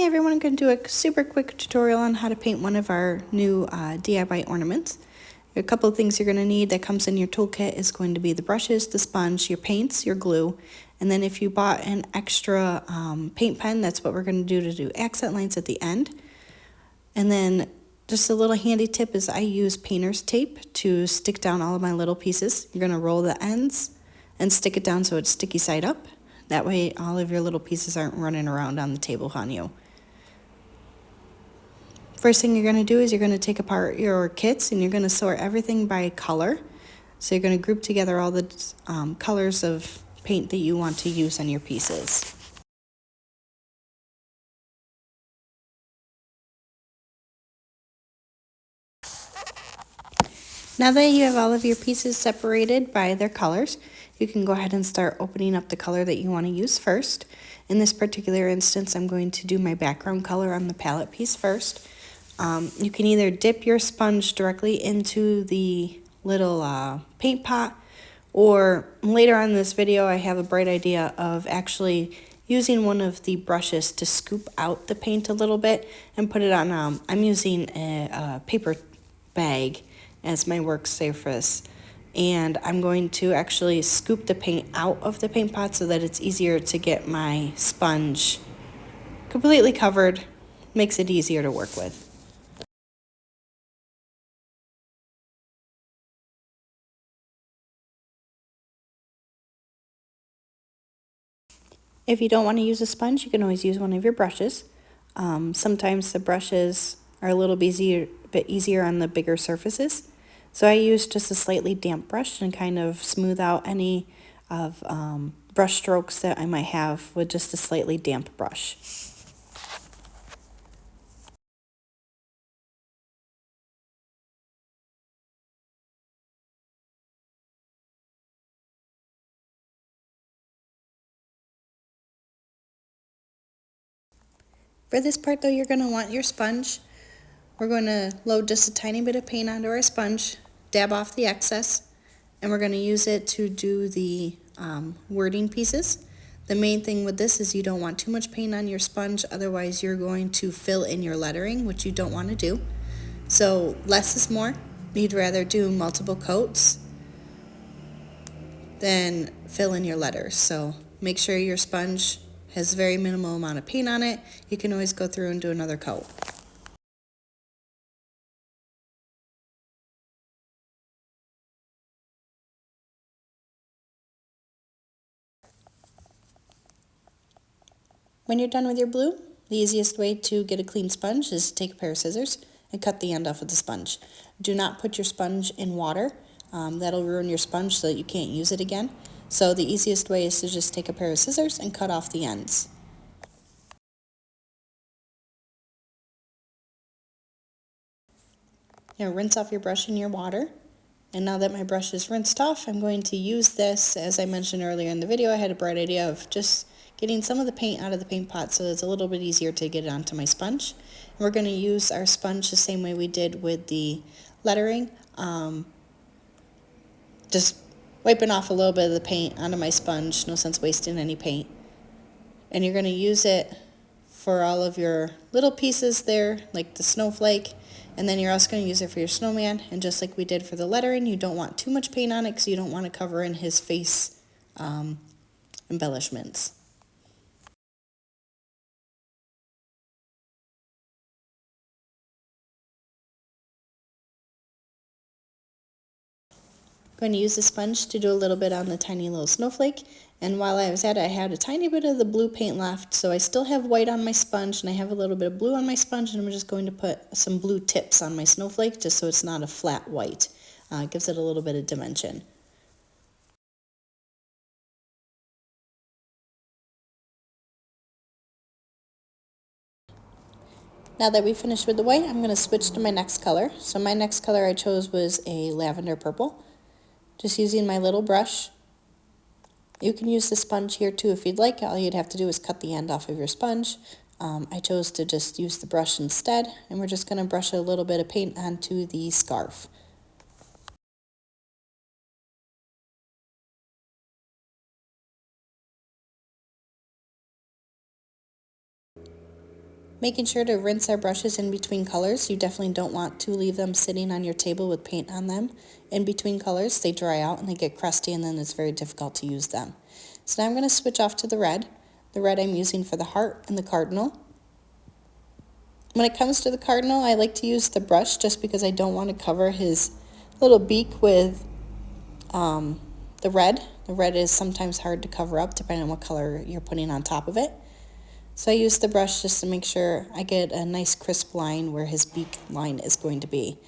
Hey everyone, I'm going to do a super quick tutorial on how to paint one of our new DIY ornaments. A couple of things you're going to need that comes in your toolkit is going to be the brushes, the sponge, your paints, your glue, and then if you bought an extra paint pen, that's what we're going to do accent lines at the end. And then just a little handy tip is I use painter's tape to stick down all of my little pieces. You're going to roll the ends and stick it down so it's sticky side up. That way all of your little pieces aren't running around on the table on you. First thing you're going to do is you're going to take apart your kits and you're going to sort everything by color. So you're going to group together all the colors of paint that you want to use on your pieces. Now that you have all of your pieces separated by their colors, you can go ahead and start opening up the color that you want to use first. In this particular instance, I'm going to do my background color on the palette piece first. You can either dip your sponge directly into the little paint pot, or later on in this video I have a bright idea of actually using one of the brushes to scoop out the paint a little bit and put it on, I'm using a paper bag as my work surface, and I'm going to actually scoop the paint out of the paint pot so that it's easier to get my sponge completely covered, makes it easier to work with. If you don't want to use a sponge, you can always use one of your brushes. Sometimes the brushes are a little bit easier on the bigger surfaces. So I use just a slightly damp brush and kind of smooth out any of brush strokes that I might have with just a slightly damp brush. For this part though, you're going to want your sponge. We're going to load just a tiny bit of paint onto our sponge, dab off the excess, and we're going to use it to do the wording pieces. The main thing with this is you don't want too much paint on your sponge, otherwise you're going to fill in your lettering, which you don't want to do. So less is more. You'd rather do multiple coats than fill in your letters. So make sure your sponge has a very minimal amount of paint on it. You can always go through and do another coat. When you're done with your blue, the easiest way to get a clean sponge is to take a pair of scissors and cut the end off of the sponge. Do not put your sponge in water. That'll ruin your sponge so that you can't use it again. So the easiest way is to just take a pair of scissors and cut off the ends. Now rinse off your brush in your water. And now that my brush is rinsed off, I'm going to use this. As I mentioned earlier in the video, I had a bright idea of just getting some of the paint out of the paint pot so it's a little bit easier to get it onto my sponge. And we're going to use our sponge the same way we did with the lettering. Just wiping off a little bit of the paint onto my sponge, no sense wasting any paint. And you're going to use it for all of your little pieces there, like the snowflake, and then you're also going to use it for your snowman. And just like we did for the lettering, you don't want too much paint on it because you don't want to cover in his face embellishments. I'm going to use the sponge to do a little bit on the tiny little snowflake, and while I was at it, I had a tiny bit of the blue paint left, so I still have white on my sponge and I have a little bit of blue on my sponge, and I'm just going to put some blue tips on my snowflake just so it's not a flat white. It gives it a little bit of dimension. Now that we finished with the white, I'm going to switch to my next color. So my next color I chose was a lavender purple. Just using my little brush. You can use the sponge here too if you'd like. All you'd have to do is cut the end off of your sponge. I chose to just use the brush instead, and we're just going to brush a little bit of paint onto the scarf. Making sure to rinse our brushes in between colors. You definitely don't want to leave them sitting on your table with paint on them. In between colors, they dry out and they get crusty, and then it's very difficult to use them. So now I'm going to switch off to the red. The red I'm using for the heart and the cardinal. When it comes to the cardinal, I like to use the brush just because I don't want to cover his little beak with the red. The red is sometimes hard to cover up depending on what color you're putting on top of it. So I use the brush just to make sure I get a nice crisp line where his beak line is going to be.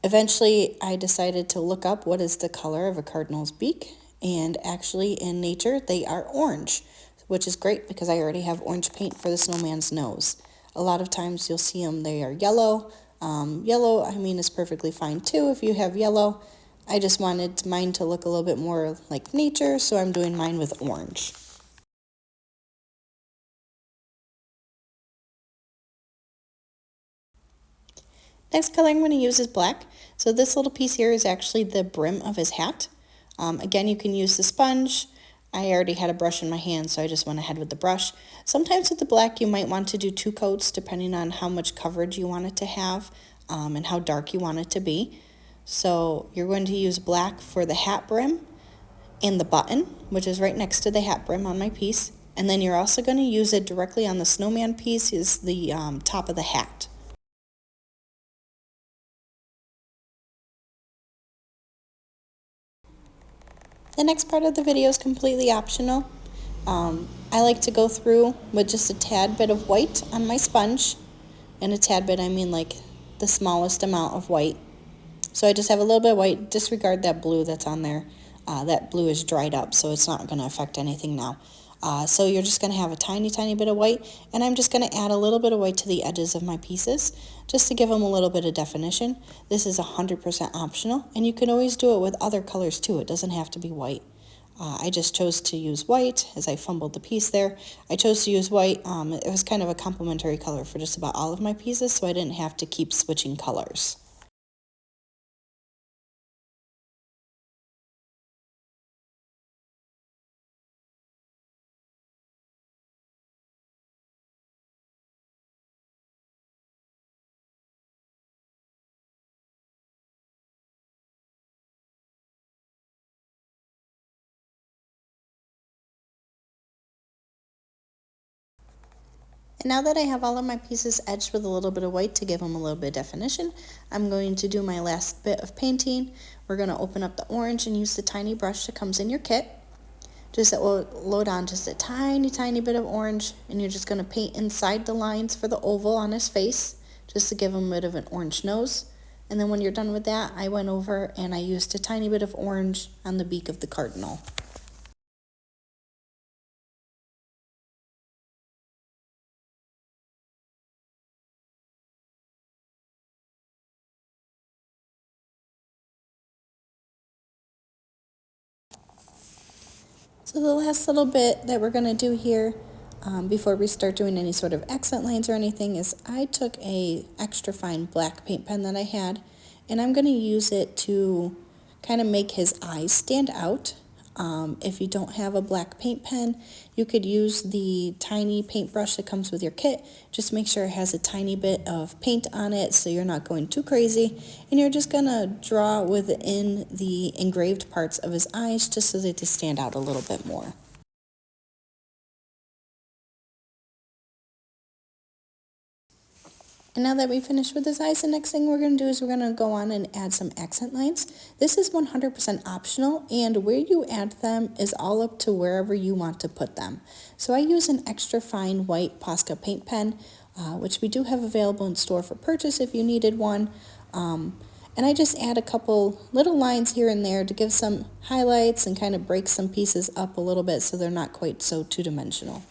Eventually, I decided to look up what is the color of a cardinal's beak, and actually in nature they are orange, which is great because I already have orange paint for the snowman's nose. A lot of times you'll see them, they are yellow. Yellow, I mean, is perfectly fine too if you have yellow. I just wanted mine to look a little bit more like nature, so I'm doing mine with orange. Next color I'm going to use is black. So this little piece here is actually the brim of his hat. Again, you can use the sponge. I already had a brush in my hand, so I just went ahead with the brush. Sometimes with the black, you might want to do 2 coats depending on how much coverage you want it to have and how dark you want it to be. So you're going to use black for the hat brim and the button, which is right next to the hat brim on my piece. And then you're also going to use it directly on the snowman piece, is the top of the hat. The next part of the video is completely optional. I like to go through with just a tad bit of white on my sponge, and a tad bit, I mean like the smallest amount of white. So I just have a little bit of white. Disregard that blue that's on there. That blue is dried up, so it's not going to affect anything now. So you're just going to have a tiny, tiny bit of white, and I'm just going to add a little bit of white to the edges of my pieces just to give them a little bit of definition. This is 100% optional, and you can always do it with other colors too. It doesn't have to be white. I just chose to use white as I fumbled the piece there. I chose to use white. It was kind of a complementary color for just about all of my pieces, so I didn't have to keep switching colors. And now that I have all of my pieces edged with a little bit of white to give them a little bit of definition, I'm going to do my last bit of painting. We're going to open up the orange and use the tiny brush that comes in your kit. Just load on just a tiny, tiny bit of orange, and you're just going to paint inside the lines for the oval on his face, just to give him a bit of an orange nose. And then when you're done with that, I went over and I used a tiny bit of orange on the beak of the cardinal. So the last little bit that we're going to do here before we start doing any sort of accent lines or anything is I took a extra fine black paint pen that I had, and I'm going to use it to kind of make his eyes stand out. If you don't have a black paint pen, you could use the tiny paintbrush that comes with your kit. Just make sure it has a tiny bit of paint on it so you're not going too crazy, and you're just going to draw within the engraved parts of his eyes just so that they stand out a little bit more. And now that we finished with his eyes, the next thing we're going to do is we're going to go on and add some accent lines. This is 100% optional, and where you add them is all up to wherever you want to put them. So I use an extra fine white Posca paint pen, which we do have available in store for purchase if you needed one. And I just add a couple little lines here and there to give some highlights and kind of break some pieces up a little bit so they're not quite so two-dimensional.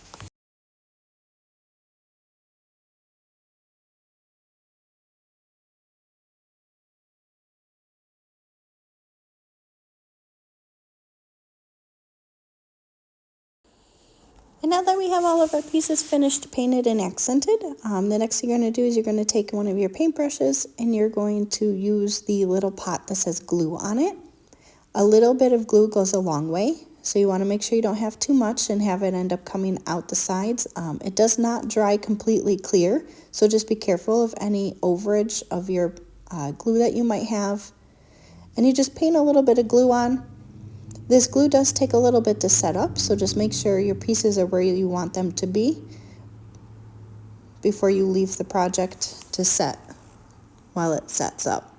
And now that we have all of our pieces finished, painted, and accented, the next thing you're going to do is you're going to take one of your paintbrushes and you're going to use the little pot that says glue on it. A little bit of glue goes a long way. So you want to make sure you don't have too much and have it end up coming out the sides. It does not dry completely clear, so just be careful of any overage of your glue that you might have. And you just paint a little bit of glue on. This glue does take a little bit to set up, so just make sure your pieces are where you want them to be before you leave the project to set while it sets up.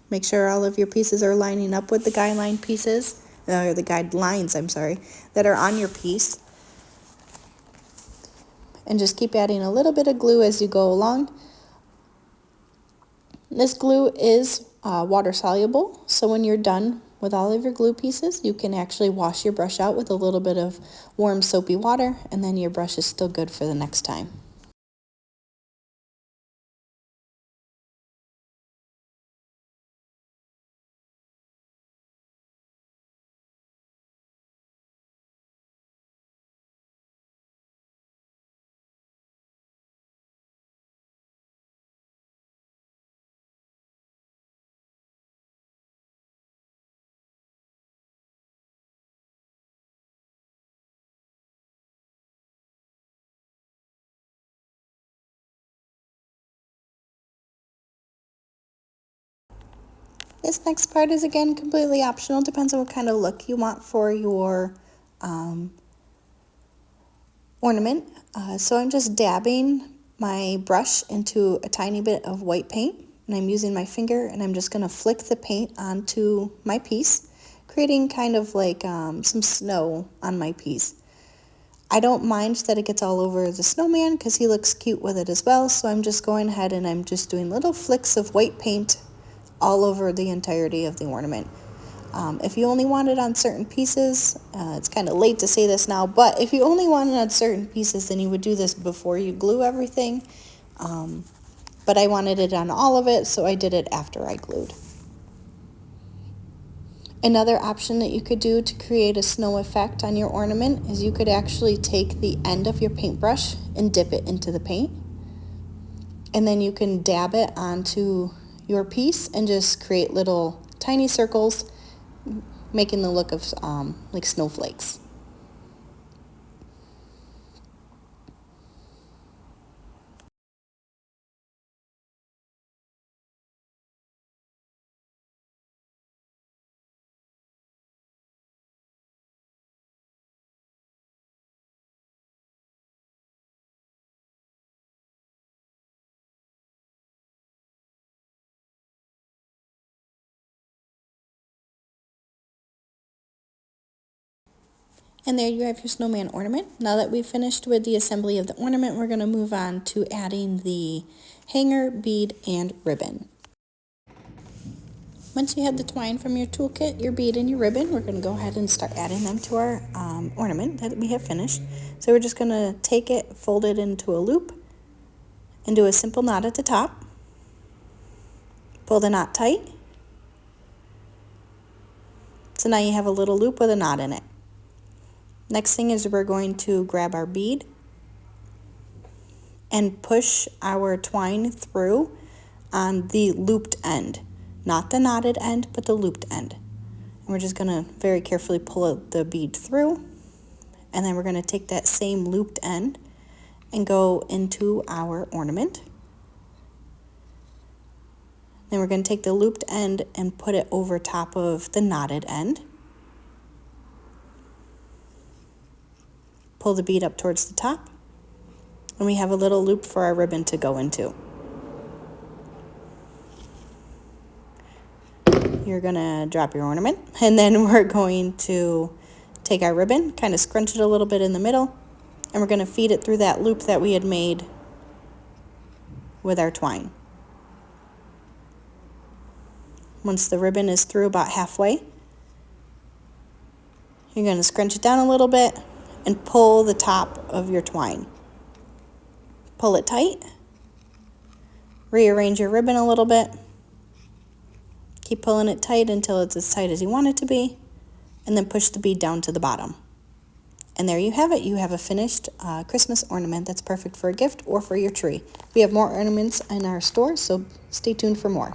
Make sure all of your pieces are lining up with the guideline pieces, or the guidelines, I'm sorry, that are on your piece. And just keep adding a little bit of glue as you go along. This glue is water soluble, so when you're done with all of your glue pieces, you can actually wash your brush out with a little bit of warm soapy water, and then your brush is still good for the next time. This next part is again completely optional, depends on what kind of look you want for your ornament. So I'm just dabbing my brush into a tiny bit of white paint, and I'm using my finger, and I'm just going to flick the paint onto my piece, creating kind of like some snow on my piece. I don't mind that it gets all over the snowman because he looks cute with it as well, so I'm just going ahead and I'm just doing little flicks of white paint all over the entirety of the ornament. If you only want it on certain pieces, it's kind of late to say this now, but if you only want it on certain pieces, then you would do this before you glue everything. But I wanted it on all of it, so I did it after I glued. Another option that you could do to create a snow effect on your ornament is you could actually take the end of your paintbrush and dip it into the paint. And then you can dab it onto your piece and just create little tiny circles, making the look of like snowflakes. And there you have your snowman ornament. Now that we've finished with the assembly of the ornament, we're going to move on to adding the hanger, bead, and ribbon. Once you have the twine from your toolkit, your bead, and your ribbon, we're going to go ahead and start adding them to our ornament that we have finished. So we're just going to take it, fold it into a loop, and do a simple knot at the top. Pull the knot tight. So now you have a little loop with a knot in it. Next thing is we're going to grab our bead and push our twine through on the looped end. Not the knotted end, but the looped end. And we're just going to very carefully pull the bead through. And then we're going to take that same looped end and go into our ornament. Then we're going to take the looped end and put it over top of the knotted end. Pull the bead up towards the top, and we have a little loop for our ribbon to go into. You're gonna drop your ornament, and then we're going to take our ribbon, kind of scrunch it a little bit in the middle, and we're gonna feed it through that loop that we had made with our twine. Once the ribbon is through about halfway, you're gonna scrunch it down a little bit and pull the top of your twine. Pull it tight. Rearrange your ribbon a little bit. Keep pulling it tight until it's as tight as you want it to be, and then push the bead down to the bottom. And there you have it. You have a finished Christmas ornament that's perfect for a gift or for your tree. We have more ornaments in our store, so stay tuned for more.